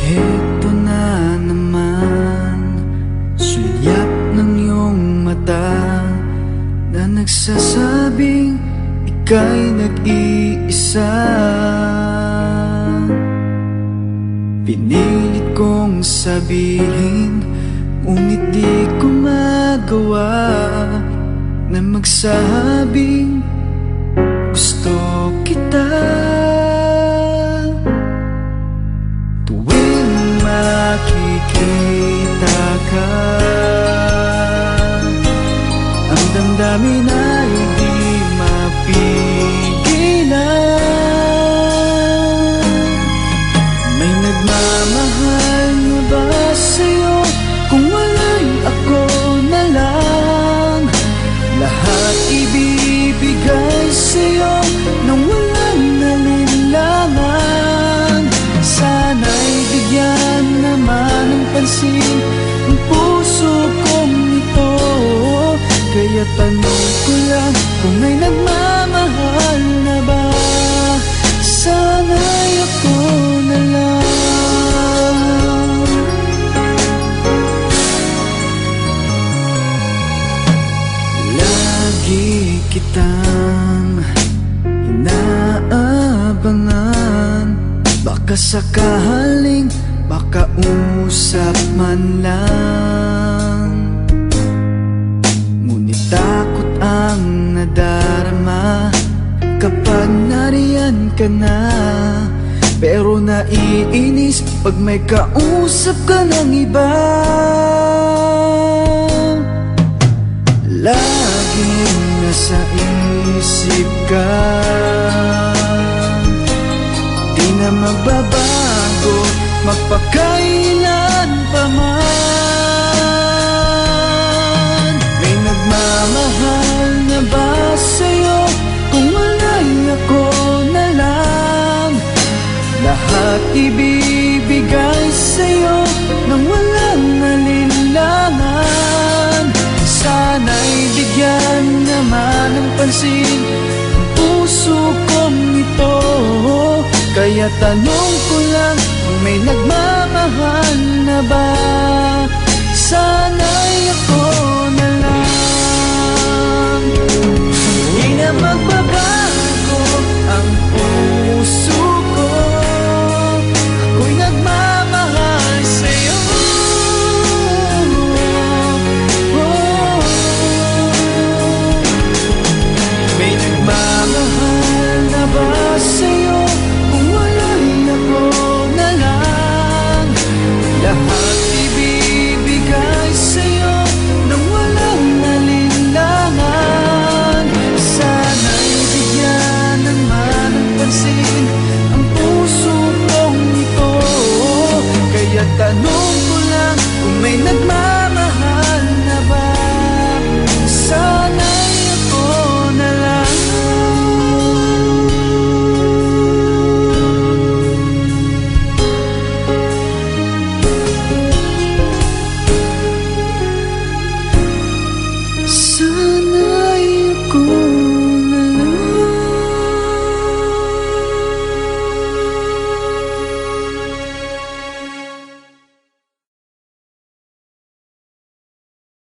Eto na naman, sulyap ng iyong mata na nagsasabing ika'y nag-iisa. Pinilit kong sabihin, ngunit di ko magawa na magsabing gusto kita. Tuwing makikita ka, ang damdamin ay di mapigilan. May nagmamahal na ba sa'yo? Kung wala'y ako na lang, lahat ibibigay sa'yo nang walang nalinlangan. Sana'y bigyan naman ng pansin ang puso kong ito. Kaya tanong ko lang kung may nagmamahal na ba. Sana'y ako na lang. Lagi kitang inaabangan, baka sakaling makausap man lang. Ngunit takot ang nadarama kapag nariyan ka na. Pero naiinis pag may kausap ka ng iba. Laging nasa isip ka, di na magbabago magpakailan pa man. May nagmamahal na ba sa'yo? Kung wala'y ako na lang, lahat ibibigay sa'yo nang walang nalinlangan. Sana'y bigyan naman ng pansin ang puso kong ito. Kaya tanong ko lang kung may nagmamahal na ba. Sana